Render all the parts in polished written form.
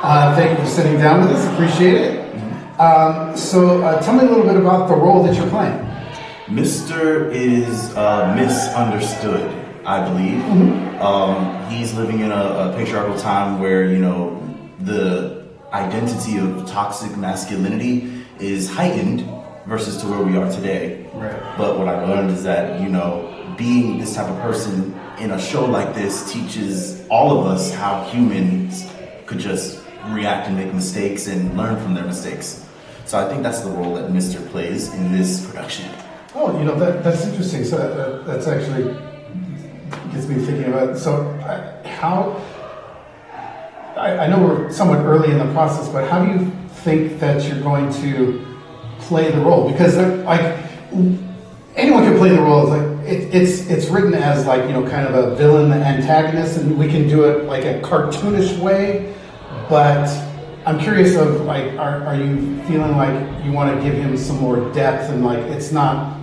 Thank you for sitting down with us. Appreciate it. So tell me a little bit about the role that you're playing. Mr. is misunderstood, I believe. He's living in a patriarchal time where, the identity of toxic masculinity is heightened versus to where we are today. Right. But what I learned is that, being this type of person in a show like this teaches all of us how humans could just react and make mistakes and learn from their mistakes. So I think that's the role that Mr. plays in this production. Oh, that's interesting. So that's actually gets me thinking about. So how? I know we're somewhat early in the process, but how do you think that you're going to play the role? Because anyone can play the role. It's written as kind of a villain, antagonist, and we can do it like a cartoonish way. But I'm curious of are you feeling like you want to give him some more depth and it's not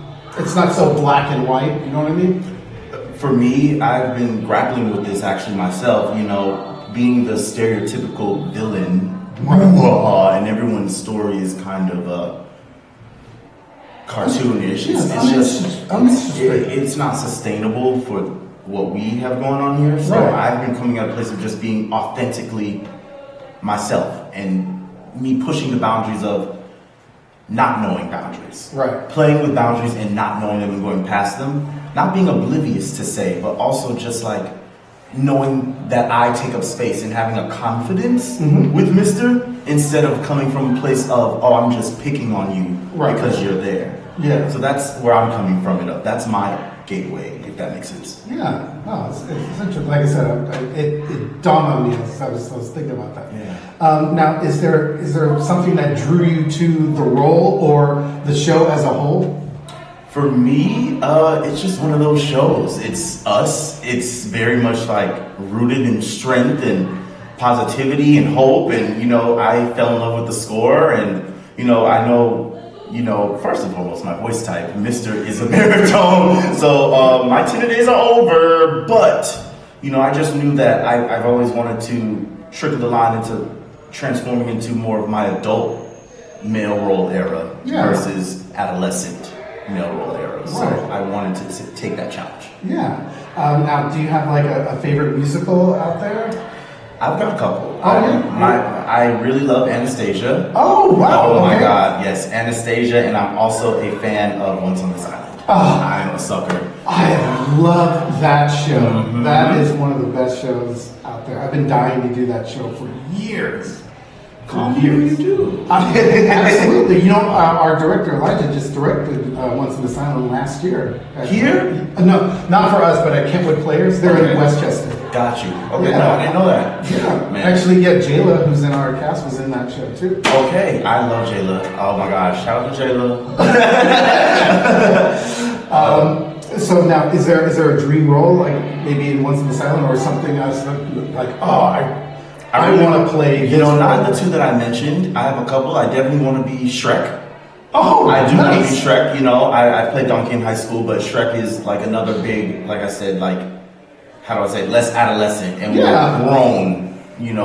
so black and white? You know what I mean? For me, I've been grappling with this actually myself. Being the stereotypical villain, and everyone's story is kind of cartoonish. It's not sustainable for what we have going on here. So I've been coming at a place of just being authentically myself and me pushing the boundaries of not knowing boundaries. Right. Playing with boundaries and not knowing them and going past them. Not being oblivious to say, but also just knowing that I take up space and having a confidence with Mr. instead of coming from a place of, I'm just picking on you because you're there. Yeah. So that's where I'm coming from. That's my gateway, if that makes sense. Yeah. No, it's interesting. Like I said, it dawned on me as I was thinking about that. Yeah. Now, is there something that drew you to the role or the show as a whole? For me, it's just one of those shows. It's us. It's very much rooted in strength and positivity and hope. And, I fell in love with the score. And, I know, first and foremost, my voice type, Mr. is a baritone. So my tenor days are over. But, I just knew that I've always wanted to trickle the line into transforming into more of my adult male role era versus adolescent male role era. So I wanted to take that challenge. Yeah. Now, do you have a favorite musical out there? I've got a couple. I really love Anastasia. Oh, wow. Oh my God, yes, Anastasia, and I'm also a fan of Once on This Island. I'm a sucker. I love that show. That is one of the best shows out there. I've been dying to do that show for years. You do. Absolutely. Our director Elijah just directed Once in the Island last year. Here? No, not for us, but at Kentwood Players. They're in Westchester. Got you. Okay, no, I didn't know that. Yeah. Man. Actually, Jayla, who's in our cast, was in that show too. Okay, I love Jayla. Oh my gosh, shout out to Jayla. So now, is there a dream role, maybe in Once in the Island or something else, I want to play. Not the two that I mentioned. I have a couple. I definitely want to be Shrek. Oh, I do want to be nice. Shrek. I played Donkey in high school, but Shrek is another big, like I said, how do I say, less adolescent and more grown,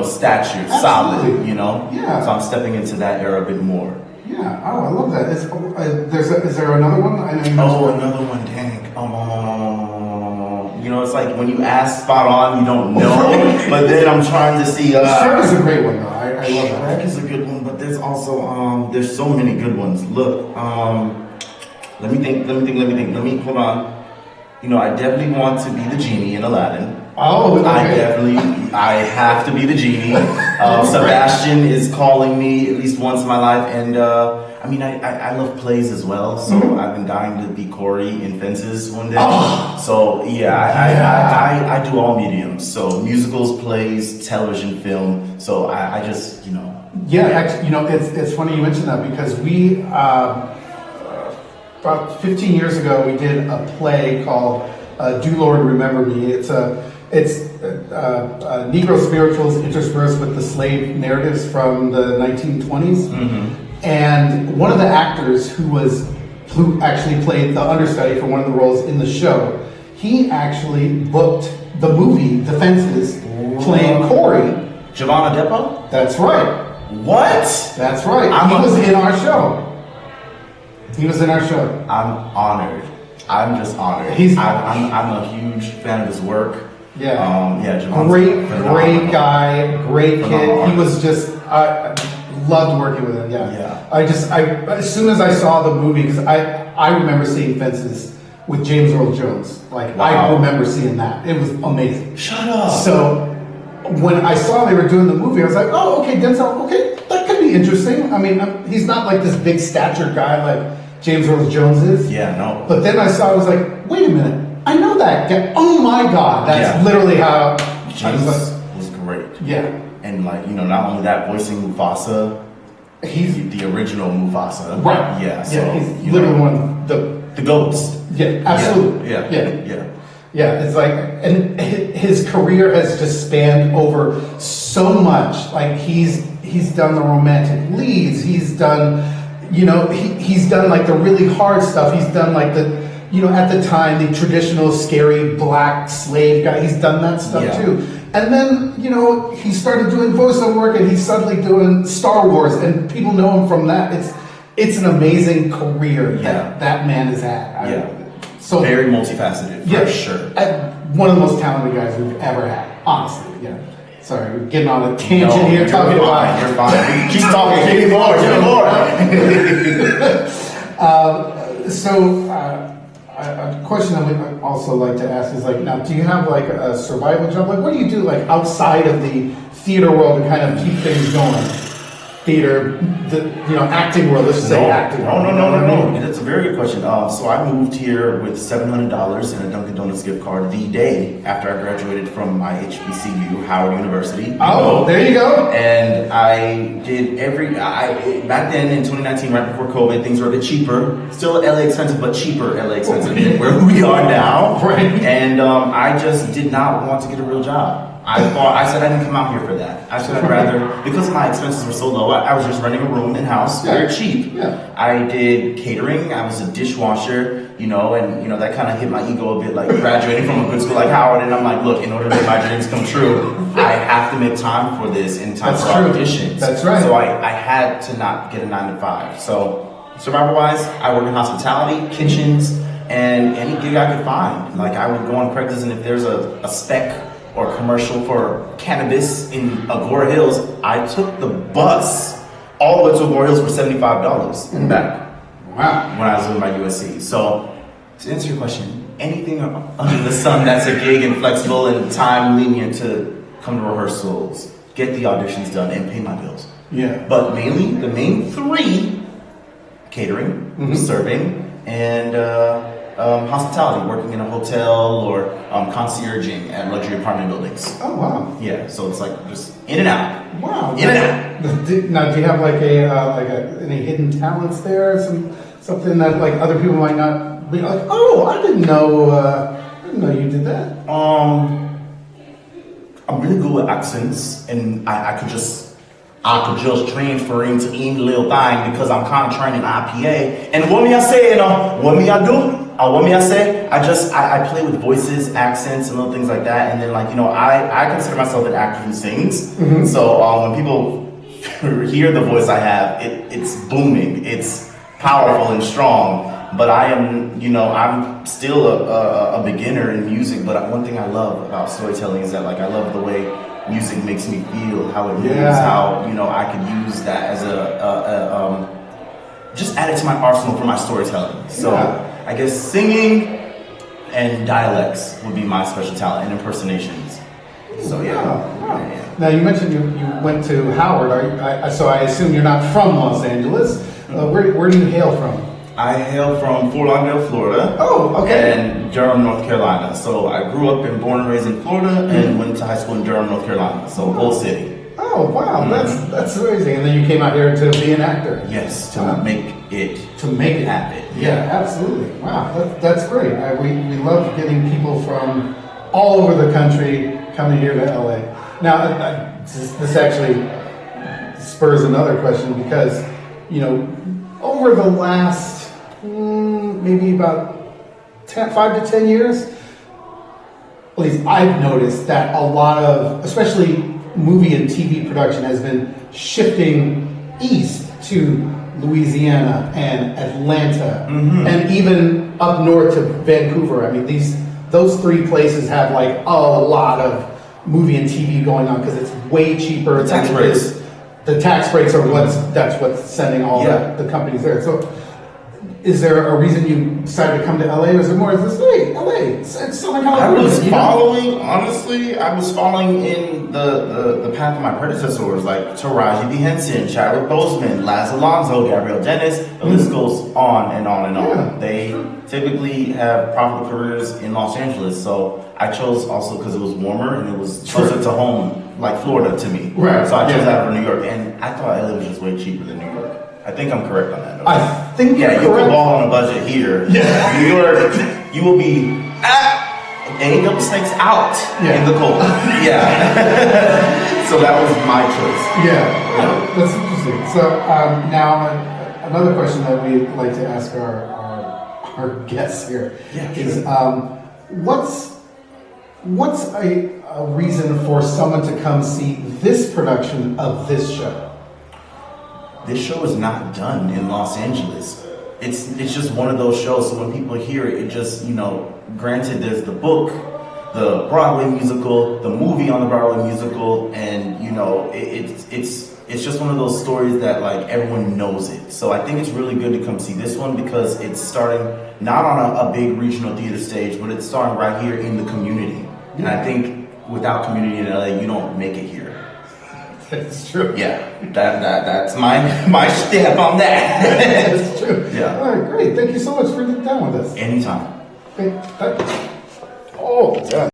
stature, solid, Yeah. So I'm stepping into that era a bit more. Yeah. Oh, I love that. Is there another one? I know Another one. Dang. It's like when you ask spot on, you don't know. But then I'm trying to see. Shrek is a great one, though. I love that. Shrek is a good one, but there's also there's so many good ones. Look, let me think. Hold on. I definitely want to be the genie in Aladdin. Oh, okay. I have to be the genie. Sebastian is calling me at least once in my life, and I love plays as well. So I've been dying to be Corey in Fences one day. Oh. So I do all mediums. So musicals, plays, television, film. So I just Yeah, actually, it's funny you mentioned that because we about 15 years ago we did a play called "Do Lord Remember Me." It's Negro spirituals interspersed with the slave narratives from the 1920s. And one of the actors who actually played the understudy for one of the roles in the show, he actually booked the movie The Fences, playing Corey Giovanna Depo? That's right. What? That's right. He was in our show. He was in our show. I'm honored. I'm just honored. I'm a huge fan of his work. Yeah. Giovanna's great guy, great kid. He was just, I loved working with him. Yeah. I as soon as I saw the movie, because I remember seeing Fences with James Earl Jones. Like, wow. I remember seeing that. It was amazing. Shut up. So when I saw they were doing the movie, I was like, oh, okay, Denzel, okay, that could be interesting. I mean, he's not like this big stature guy like James Earl Jones is. Yeah, no. But then I saw, I was like, wait a minute, I know that guy. Oh my God, that's literally how. James was great. Yeah. And like, not only that, voicing Mufasa, he's the original Mufasa. Right. Yeah. So, he's literally one of the goats. Yeah, absolutely. Yeah, it's like, and his career has just spanned over so much. Like he's done the romantic leads. He's done, he's done like the really hard stuff. He's done like the, at the time, the traditional scary black slave guy. He's done that stuff too. And then, he started doing voiceover work, and he's suddenly doing Star Wars, and people know him from that. It's an amazing career that man has had. So very multifaceted, for sure. One of the most talented guys we've ever had, honestly. Yeah. Sorry, we're getting on a tangent here talking about. You're fine. Keep talking. Give me more. A question I would also like to ask is like, now, do you have like a survival job? Like, what do you do like outside of the theater world to kind of keep things going? Theater, acting world. Let's say acting. No. That's a very good question. So I moved here with $700 and a Dunkin' Donuts gift card the day after I graduated from my HBCU, Howard University. Oh, there you go. And I did back then in 2019, right before COVID, things were a bit cheaper. Still LA expensive, but cheaper LA expensive than where we are now. Right. And I just did not want to get a real job. I said I didn't come out here for that. I said I'd rather, because my expenses were so low, I was just renting a room in-house, very cheap. Yeah. I did catering, I was a dishwasher, and that kind of hit my ego a bit, like graduating from a good school like Howard, and I'm like, look, in order to make my dreams come true, I have to make time for this and time for auditions. That's right. So I had to not get a 9 to 5. So survival-wise, I work in hospitality, kitchens, and any gig I could find. Like I would go on Craigslist, and if there's a spec or commercial for cannabis in Agora Hills, I took the bus all the way to Agora Hills for $75 and back. Wow. When I was with my USC. So to answer your question, anything under the sun that's a gig and flexible and time lenient to come to rehearsals, get the auditions done, and pay my bills. Yeah. But mainly, the main three, catering, serving, and hospitality, working in a hotel or concierging at luxury apartment buildings. Oh, wow. Yeah, so it's like just in and out. Wow. In and out. Now, do you have like any hidden talents there? Something that like other people might not be like, oh, I didn't know you did that. I'm really good with accents, and I could just transfer into any little thing because I'm kind of trained in IPA. And what me I say, what me I do? What me I say? I play with voices, accents, and little things like that. And then I consider myself an actor who sings. Mm-hmm. So when people hear the voice I have, it's booming, it's powerful and strong. But I am, I'm still a beginner in music. But one thing I love about storytelling is that I love the way music makes me feel, how it moves, how I could use that as just add it to my arsenal for my storytelling. So I guess singing and dialects would be my special talent, and impersonations. So Wow. Now you mentioned you went to Howard. So I assume you're not from Los Angeles. Where do you hail from? I hail from Fort Lauderdale, Florida. Oh, okay. And Durham, North Carolina. So I grew up and born and raised in Florida, and went to high school in Durham, North Carolina. So Bull City. Oh, wow. That's amazing. And then you came out here to be an actor. Yes, to make it happen. Yeah, absolutely. Wow, that's great. We love getting people from all over the country coming here to LA. Now, this actually spurs another question because, over the last maybe about 5 to 10 years, at least I've noticed that a lot of, especially movie and TV production has been shifting east to Louisiana and Atlanta, and even up north to Vancouver. I mean, those three places have like a lot of movie and TV going on because it's way cheaper. Tax breaks. The tax breaks are that's what's sending all the companies there. So, is there a reason you decided to come to LA, or is it more this? Hey, LA, it's Southern California. I was following in the path of my predecessors, like Taraji P. Henson, Chadwick Boseman, Laz Alonso, Gabrielle Dennis. The list goes on and on and on. Yeah. They typically have profitable careers in Los Angeles, so I chose also because it was warmer and it was closer to home, like Florida to me. Right. So I chose that over New York, and I thought LA was just way cheaper than New York. I think I'm correct on that. Though. I think you're you correct. can ball on a budget here. Yeah. New York, you will be double snakes out in the cold. Yeah. So that was my choice. Yeah, that's interesting. So now another question that we like to ask our guests here is what's a reason for someone to come see this production of this show? This show is not done in Los Angeles. It's just one of those shows. So when people hear it, it just, granted there's the book, the Broadway musical, the movie on the Broadway musical, and it's just one of those stories that like everyone knows it. So I think it's really good to come see this one because it's starting not on a big regional theater stage, but it's starting right here in the community. And I think without community in LA, you don't make it here. That's true. Yeah, that's my stamp on that. That's true. Yeah. All right, great. Thank you so much for sitting down with us. Anytime. Okay. Oh, yeah.